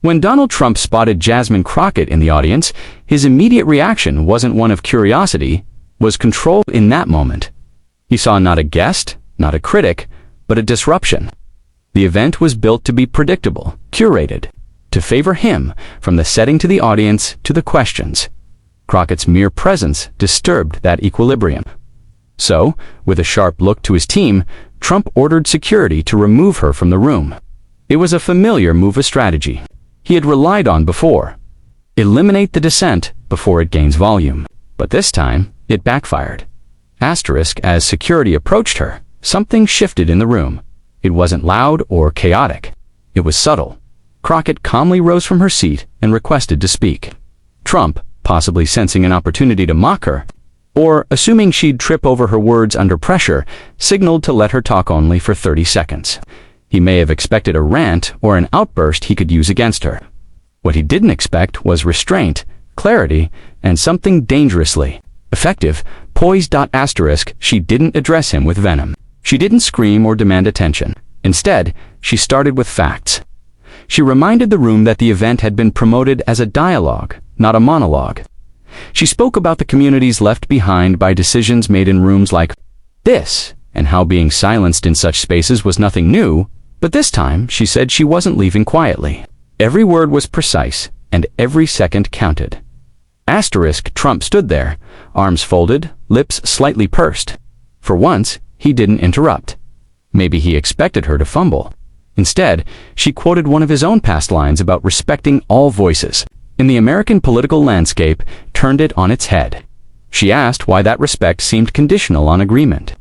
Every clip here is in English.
When Donald Trump spotted Jasmine Crockett in the audience, his immediate reaction wasn't one of curiosity, was control in that moment. He saw not a guest, not a critic, but a disruption. The event was built to be predictable, curated, to favor him from the setting to the audience to the questions. Crockett's mere presence disturbed that equilibrium. So, with a sharp look to his team, Trump ordered security to remove her from the room. It was a familiar move of strategy he had relied on before. Eliminate the dissent before it gains volume. But this time, it backfired. As security approached her, something shifted in the room. It wasn't loud or chaotic. It was subtle. Crockett calmly rose from her seat and requested to speak. Trump, possibly sensing an opportunity to mock her, or assuming she'd trip over her words under pressure, signaled to let her talk only for 30 seconds. He may have expected a rant or an outburst he could use against her. What he didn't expect was restraint, clarity, and something dangerously effective, poised. She didn't address him with venom. She didn't scream or demand attention. Instead, she started with facts. She reminded the room that the event had been promoted as a dialogue, not a monologue. She spoke about the communities left behind by decisions made in rooms like this, and how being silenced in such spaces was nothing new, but this time she said she wasn't leaving quietly. Every word was precise, and every second counted. Trump stood there, arms folded, lips slightly pursed. For once, he didn't interrupt. Maybe he expected her to fumble. Instead, she quoted one of his own past lines about respecting all voices in the American political landscape, turned it on its head. She asked why that respect seemed conditional on agreement.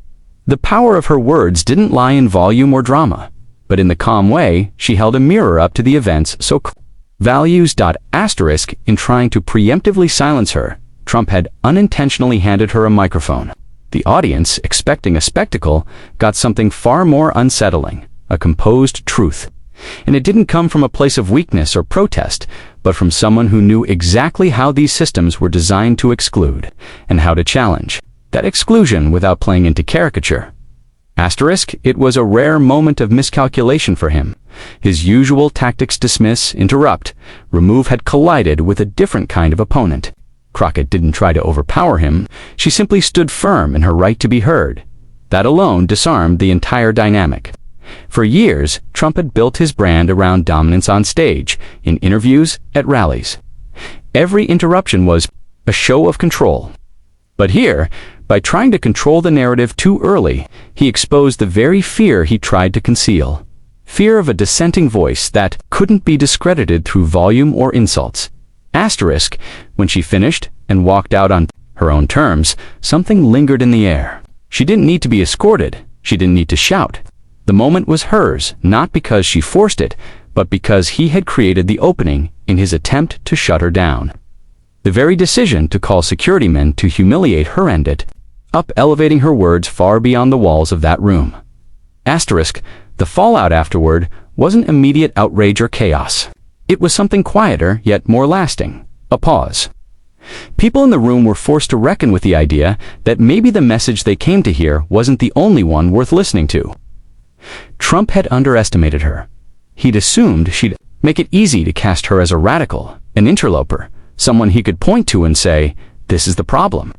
The power of her words didn't lie in volume or drama, but in the calm way she held a mirror up to the events so values. In trying to preemptively silence her, Trump had unintentionally handed her a microphone. The audience, expecting a spectacle, got something far more unsettling, a composed truth. And it didn't come from a place of weakness or protest, but from someone who knew exactly how these systems were designed to exclude, and how to challenge that exclusion without playing into caricature. It was a rare moment of miscalculation for him. His usual tactics dismiss, interrupt, remove had collided with a different kind of opponent. Crockett didn't try to overpower him. She simply stood firm in her right to be heard. That alone disarmed the entire dynamic. For years, Trump had built his brand around dominance on stage, in interviews, at rallies. Every interruption was a show of control. But here, by trying to control the narrative too early, he exposed the very fear he tried to conceal. Fear of a dissenting voice that couldn't be discredited through volume or insults. When she finished and walked out on her own terms, something lingered in the air. She didn't need to be escorted. She didn't need to shout. The moment was hers, not because she forced it, but because he had created the opening in his attempt to shut her down. The very decision to call security men to humiliate her ended up elevating her words far beyond the walls of that room. The fallout afterward wasn't immediate outrage or chaos. It was something quieter, yet more lasting. A pause. People in the room were forced to reckon with the idea that maybe the message they came to hear wasn't the only one worth listening to. Trump had underestimated her. He'd assumed she'd make it easy to cast her as a radical, an interloper, someone he could point to and say, "This is the problem."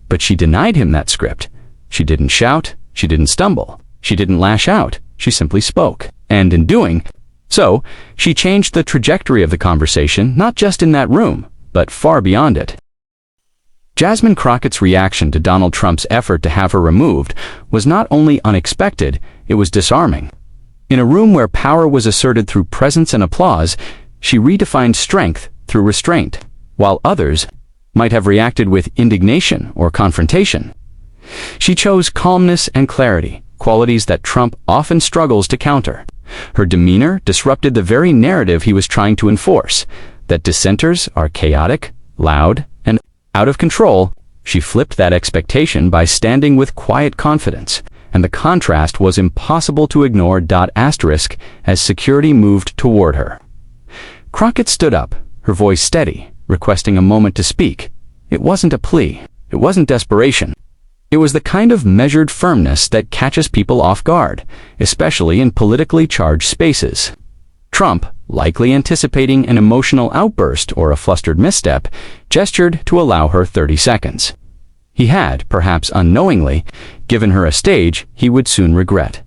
But she denied him that script. She didn't shout, she didn't stumble, she didn't lash out, she simply spoke. And in doing so, she changed the trajectory of the conversation, not just in that room, but far beyond it. Jasmine Crockett's reaction to Donald Trump's effort to have her removed was not only unexpected, it was disarming. In a room where power was asserted through presence and applause, she redefined strength through restraint, while others might have reacted with indignation or confrontation. She chose calmness and clarity, qualities that Trump often struggles to counter. Her demeanor disrupted the very narrative he was trying to enforce, that dissenters are chaotic, loud, and out of control. She flipped that expectation by standing with quiet confidence, and the contrast was impossible to ignore. As security moved toward her, Crockett stood up, her voice steady, requesting a moment to speak. It wasn't a plea. It wasn't desperation. It was the kind of measured firmness that catches people off guard, especially in politically charged spaces. Trump, likely anticipating an emotional outburst or a flustered misstep, gestured to allow her 30 seconds. He had, perhaps unknowingly, given her a stage he would soon regret.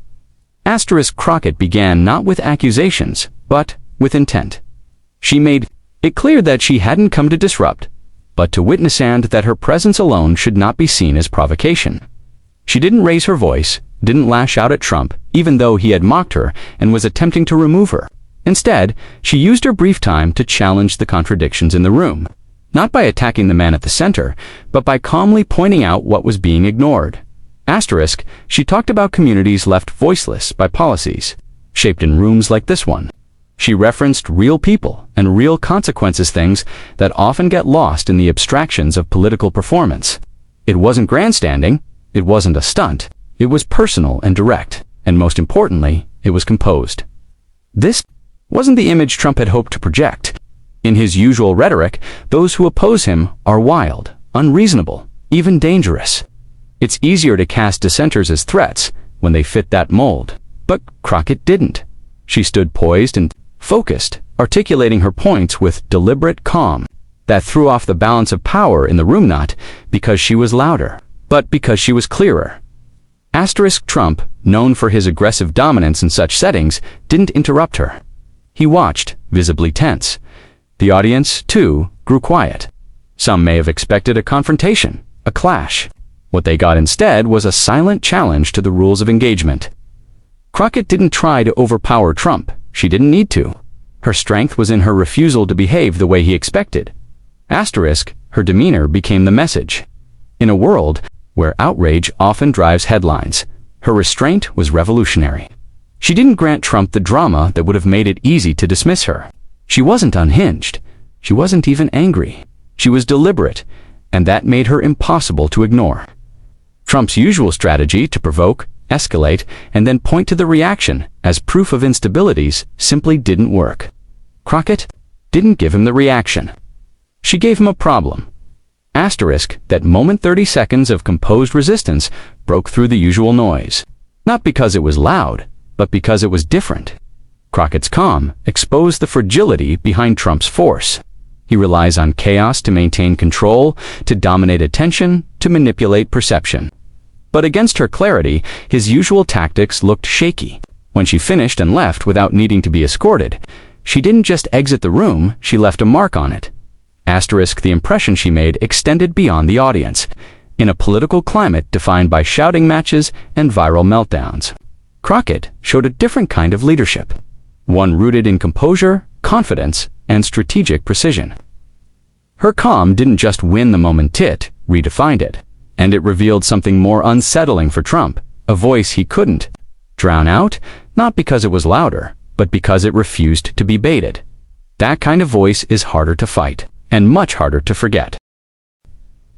Crockett began not with accusations, but with intent. She made it clear that she hadn't come to disrupt, but to witness, and that her presence alone should not be seen as provocation. She didn't raise her voice, didn't lash out at Trump, even though he had mocked her and was attempting to remove her. Instead, she used her brief time to challenge the contradictions in the room, not by attacking the man at the center, but by calmly pointing out what was being ignored. She talked about communities left voiceless by policies, shaped in rooms like this one. She referenced real people and real consequences, things that often get lost in the abstractions of political performance. It wasn't grandstanding, it wasn't a stunt, it was personal and direct, and most importantly, it was composed. This wasn't the image Trump had hoped to project. In his usual rhetoric, those who oppose him are wild, unreasonable, even dangerous. It's easier to cast dissenters as threats when they fit that mold, but Crockett didn't. She stood poised and focused, articulating her points with deliberate calm that threw off the balance of power in the room, not because she was louder, but because she was clearer. Trump, known for his aggressive dominance in such settings, didn't interrupt her. He watched, visibly tense. The audience, too, grew quiet. Some may have expected a confrontation, a clash. What they got instead was a silent challenge to the rules of engagement. Crockett didn't try to overpower Trump. She didn't need to. Her strength was in her refusal to behave the way he expected. Her demeanor became the message. In a world where outrage often drives headlines, her restraint was revolutionary. She didn't grant Trump the drama that would have made it easy to dismiss her. She wasn't unhinged. She wasn't even angry. She was deliberate, and that made her impossible to ignore. Trump's usual strategy to provoke, escalate, and then point to the reaction as proof of instabilities simply didn't work. Crockett didn't give him the reaction. She gave him a problem. That moment, 30 seconds of composed resistance broke through the usual noise. Not because it was loud, but because it was different. Crockett's calm exposed the fragility behind Trump's force. He relies on chaos to maintain control, to dominate attention, to manipulate perception. But against her clarity, his usual tactics looked shaky. When she finished and left without needing to be escorted, she didn't just exit the room, she left a mark on it. The impression she made extended beyond the audience, in a political climate defined by shouting matches and viral meltdowns. Crockett showed a different kind of leadership, one rooted in composure, confidence, and strategic precision. Her calm didn't just win the moment, it redefined it, and it revealed something more unsettling for Trump, a voice he couldn't drown out, not because it was louder, but because it refused to be baited. That kind of voice is harder to fight, and much harder to forget.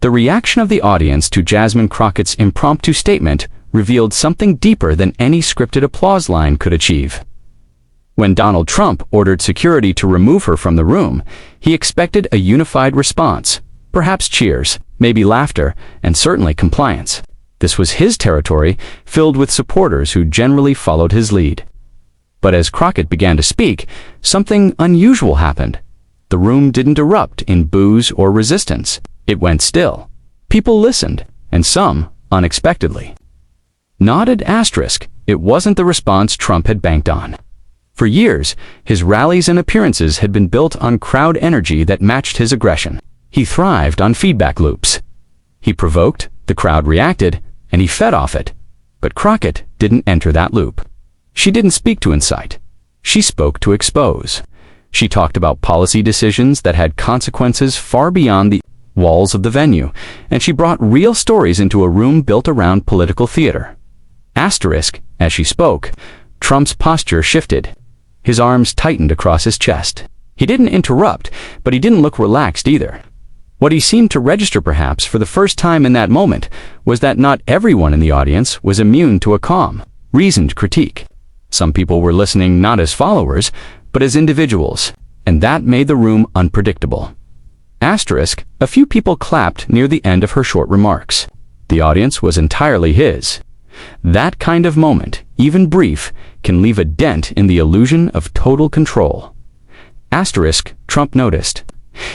The reaction of the audience to Jasmine Crockett's impromptu statement revealed something deeper than any scripted applause line could achieve. When Donald Trump ordered security to remove her from the room, he expected a unified response, perhaps cheers, maybe laughter, and certainly compliance. This was his territory, filled with supporters who generally followed his lead. But as Crockett began to speak, something unusual happened. The room didn't erupt in boos or resistance. It went still. People listened, and some unexpectedly nodded. It wasn't the response Trump had banked on. For years, his rallies and appearances had been built on crowd energy that matched his aggression. He thrived on feedback loops. He provoked, the crowd reacted, and he fed off it. But Crockett didn't enter that loop. She didn't speak to incite. She spoke to expose. She talked about policy decisions that had consequences far beyond the walls of the venue, and she brought real stories into a room built around political theater. As she spoke, Trump's posture shifted. His arms tightened across his chest. He didn't interrupt, but he didn't look relaxed either. What he seemed to register, perhaps for the first time in that moment, was that not everyone in the audience was immune to a calm, reasoned critique. Some people were listening not as followers, but as individuals, and that made the room unpredictable. A few people clapped near the end of her short remarks. The audience was entirely his. That kind of moment, even brief, can leave a dent in the illusion of total control. Asterisk, Trump noticed.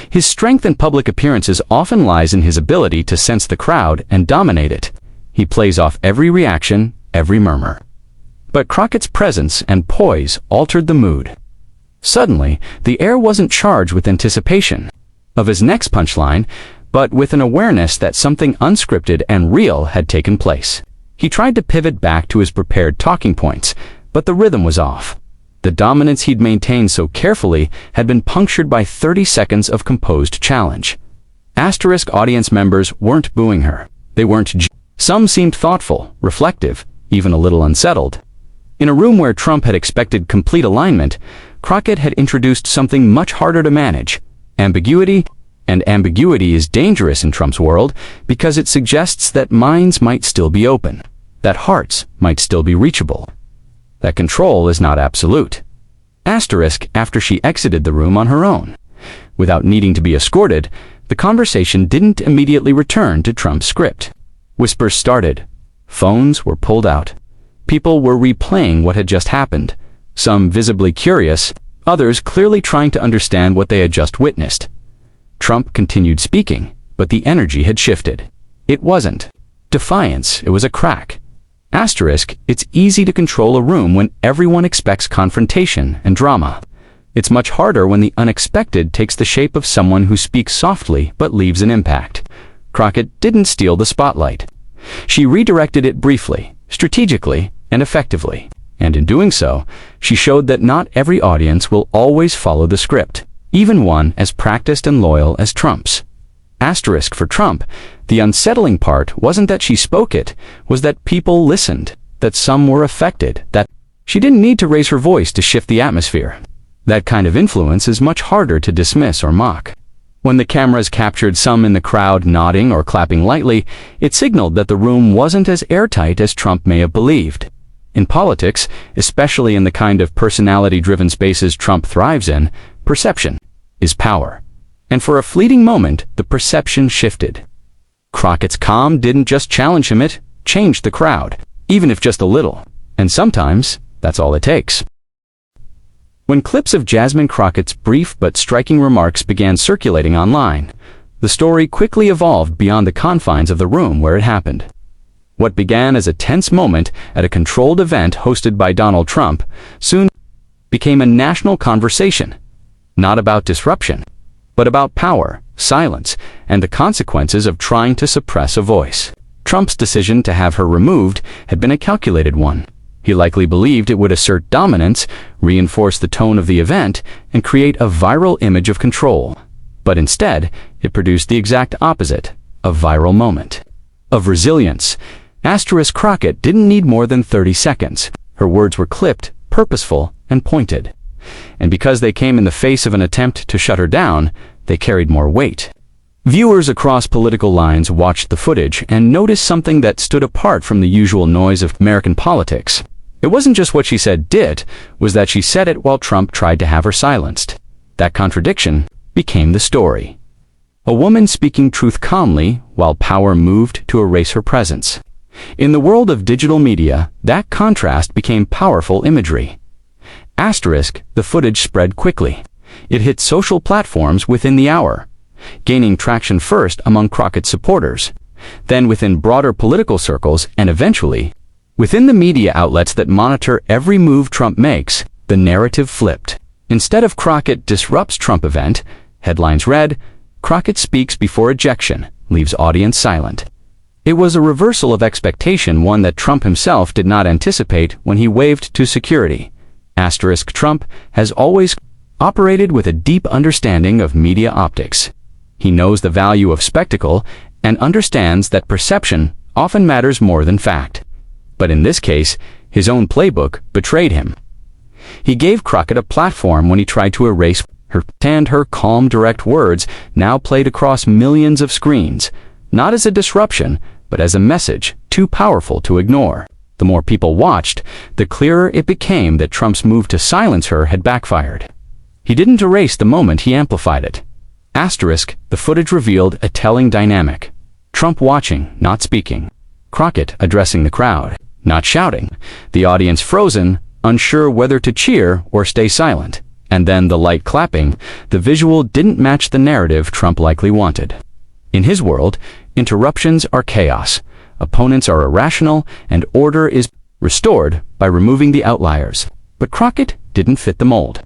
His strength in public appearances often lies in his ability to sense the crowd and dominate it. He plays off every reaction, every murmur. But Crockett's presence and poise altered the mood. Suddenly, the air wasn't charged with anticipation of his next punchline, but with an awareness that something unscripted and real had taken place. He tried to pivot back to his prepared talking points, but the rhythm was off. The dominance he'd maintained so carefully had been punctured by 30 seconds of composed challenge. Asterisk audience members weren't booing her. They weren't. Some seemed thoughtful, reflective, even a little unsettled. In a room where Trump had expected complete alignment, Crockett had introduced something much harder to manage: ambiguity. And ambiguity is dangerous in Trump's world because it suggests that minds might still be open, that hearts might still be reachable, that control is not absolute. Asterisk, after she exited the room on her own, without needing to be escorted, the conversation didn't immediately return to Trump's script. Whispers started. Phones were pulled out. People were replaying what had just happened, some visibly curious, others clearly trying to understand what they had just witnessed. Trump continued speaking, but the energy had shifted. It wasn't defiance, it was a crack. Asterisk, it's easy to control a room when everyone expects confrontation and drama. It's much harder when the unexpected takes the shape of someone who speaks softly but leaves an impact. Crockett didn't steal the spotlight. She redirected it briefly, strategically, and effectively. And in doing so, she showed that not every audience will always follow the script, even one as practiced and loyal as Trump's. Asterisk, for Trump, the unsettling part wasn't that she spoke it, was that people listened, that some were affected, that she didn't need to raise her voice to shift the atmosphere. That kind of influence is much harder to dismiss or mock. When the cameras captured some in the crowd nodding or clapping lightly, it signaled that the room wasn't as airtight as Trump may have believed. In politics, especially in the kind of personality-driven spaces Trump thrives in, perception is power. And for a fleeting moment, the perception shifted. Crockett's calm didn't just challenge him, it changed the crowd, even if just a little. And sometimes, that's all it takes. When clips of Jasmine Crockett's brief but striking remarks began circulating online, the story quickly evolved beyond the confines of the room where it happened. What began as a tense moment at a controlled event hosted by Donald Trump soon became a national conversation, not about disruption, but about power, silence, and the consequences of trying to suppress a voice. Trump's decision to have her removed had been a calculated one. He likely believed it would assert dominance, reinforce the tone of the event, and create a viral image of control. But instead, it produced the exact opposite, a viral moment of resilience. Asterisk, Crockett didn't need more than 30 seconds. Her words were clipped, purposeful, and pointed. And because they came in the face of an attempt to shut her down, they carried more weight. Viewers across political lines watched the footage and noticed something that stood apart from the usual noise of American politics. It wasn't just what she said did, was that she said it while Trump tried to have her silenced. That contradiction became the story. A woman speaking truth calmly while power moved to erase her presence. In the world of digital media, that contrast became powerful imagery. Asterisk, the footage spread quickly. It hit social platforms within the hour, gaining traction first among Crockett's supporters, then within broader political circles, and eventually, within the media outlets that monitor every move Trump makes. The narrative flipped. Instead of Crockett disrupts Trump event, headlines read, Crockett speaks before ejection, leaves audience silent. It was a reversal of expectation, one that Trump himself did not anticipate when he waved to security. Asterisk, Trump has always operated with a deep understanding of media optics. He knows the value of spectacle and understands that perception often matters more than fact. But in this case, his own playbook betrayed him. He gave Crockett a platform when he tried to erase her, and her calm, direct words now played across millions of screens, not as a disruption, but as a message too powerful to ignore. The more people watched, the clearer it became that Trump's move to silence her had backfired. He didn't erase the moment, he amplified it. Asterisk, the footage revealed a telling dynamic. Trump watching, not speaking. Crockett addressing the crowd, not shouting. The audience frozen, unsure whether to cheer or stay silent. And then the light clapping, the visual didn't match the narrative Trump likely wanted. In his world, interruptions are chaos, opponents are irrational, and order is restored by removing the outliers. But Crockett didn't fit the mold.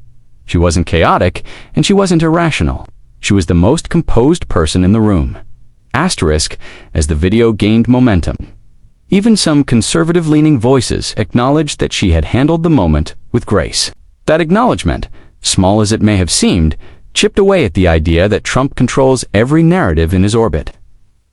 She wasn't chaotic, and she wasn't irrational. She was the most composed person in the room. Asterisk, as the video gained momentum. Even some conservative-leaning voices acknowledged that she had handled the moment with grace. That acknowledgement, small as it may have seemed, chipped away at the idea that Trump controls every narrative in his orbit.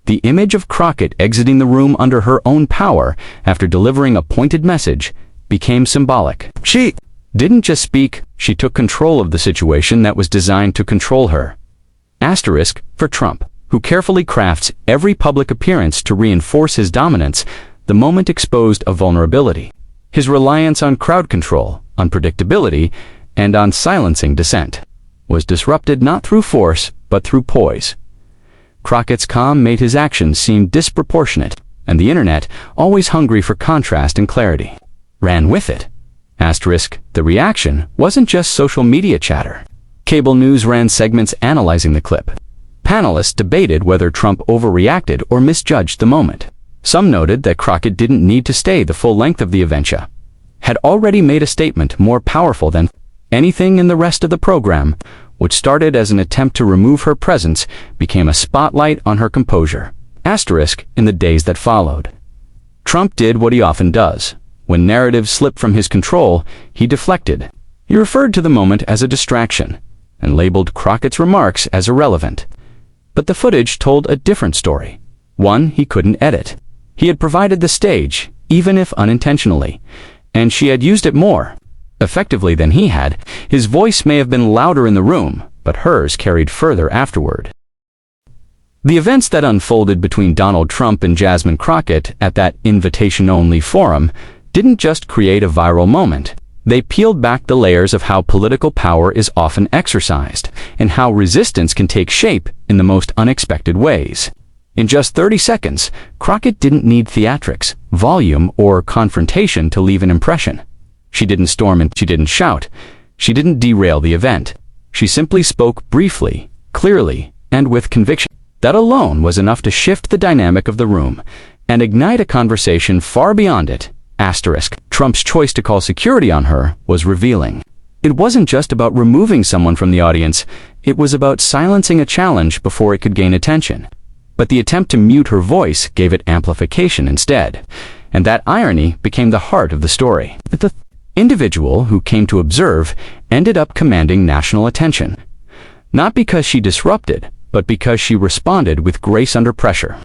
The image of Crockett exiting the room under her own power after delivering a pointed message became symbolic. She didn't just speak, she took control of the situation that was designed to control her. Asterisk for Trump, who carefully crafts every public appearance to reinforce his dominance. The moment exposed a vulnerability. His reliance on crowd control, unpredictability, and on silencing dissent was disrupted not through force, but through poise. Crockett's calm made his actions seem disproportionate, and the internet, always hungry for contrast and clarity, ran with it. Asterisk, the reaction wasn't just social media chatter. Cable news ran segments analyzing the clip. Panelists debated whether Trump overreacted or misjudged the moment. Some noted that Crockett didn't need to stay the full length of the event, had already made a statement more powerful than anything in the rest of the program, which started as an attempt to remove her presence, became a spotlight on her composure. Asterisk in the days that followed. Trump did what he often does. When narratives slipped from his control, he deflected. He referred to the moment as a distraction, and labeled Crockett's remarks as irrelevant. But the footage told a different story, one he couldn't edit. He had provided the stage, even if unintentionally, and she had used it more effectively than he had. His voice may have been louder in the room, but hers carried further afterward. The events that unfolded between Donald Trump and Jasmine Crockett at that invitation-only forum didn't just create a viral moment. They peeled back the layers of how political power is often exercised, and how resistance can take shape in the most unexpected ways. In just 30 seconds, Crockett didn't need theatrics, volume, or confrontation to leave an impression. She didn't storm and she didn't shout. She didn't derail the event. She simply spoke briefly, clearly, and with conviction. That alone was enough to shift the dynamic of the room and ignite a conversation far beyond it. Asterisk. Trump's choice to call security on her was revealing. It wasn't just about removing someone from the audience, it was about silencing a challenge before it could gain attention. But the attempt to mute her voice gave it amplification instead, and that irony became the heart of the story. The individual who came to observe ended up commanding national attention, not because she disrupted, but because she responded with grace under pressure.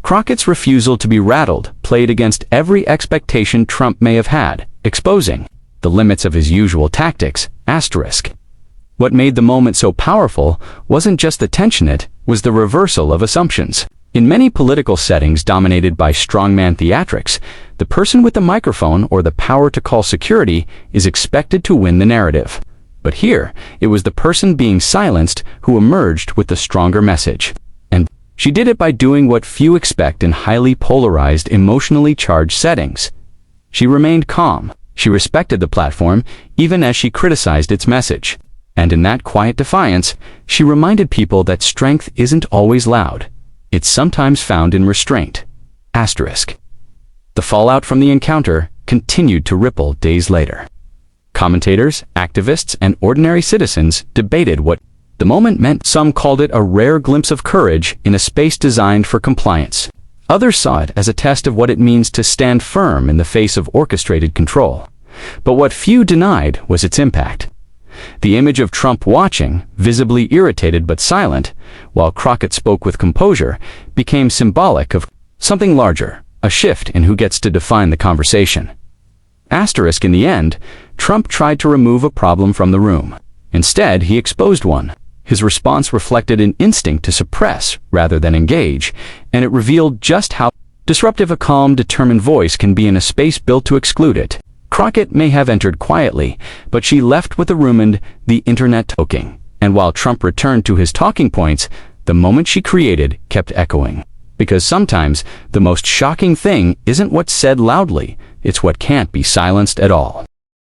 Crockett's refusal to be rattled played against every expectation Trump may have had, exposing the limits of his usual tactics. Asterisk. What made the moment so powerful wasn't just the tension, it was the reversal of assumptions. In many political settings dominated by strongman theatrics, the person with the microphone or the power to call security is expected to win the narrative. But here, it was the person being silenced who emerged with the stronger message. And she did it by doing what few expect in highly polarized, emotionally charged settings. She remained calm. She respected the platform, even as she criticized its message. And in that quiet defiance, she reminded people that strength isn't always loud. It's sometimes found in restraint. Asterisk. The fallout from the encounter continued to ripple days later. Commentators, activists, and ordinary citizens debated what the moment meant. Some called it a rare glimpse of courage in a space designed for compliance. Others saw it as a test of what it means to stand firm in the face of orchestrated control. But what few denied was its impact. The image of Trump watching, visibly irritated but silent, while Crockett spoke with composure, became symbolic of something larger, a shift in who gets to define the conversation. Asterisk. In the end, Trump tried to remove a problem from the room. Instead, he exposed one. His response reflected an instinct to suppress rather than engage, and it revealed just how disruptive a calm, determined voice can be in a space built to exclude it. Crockett may have entered quietly, but she left with the room and the internet talking. And while Trump returned to his talking points, the moment she created kept echoing. Because sometimes the most shocking thing isn't what's said loudly, it's what can't be silenced at all.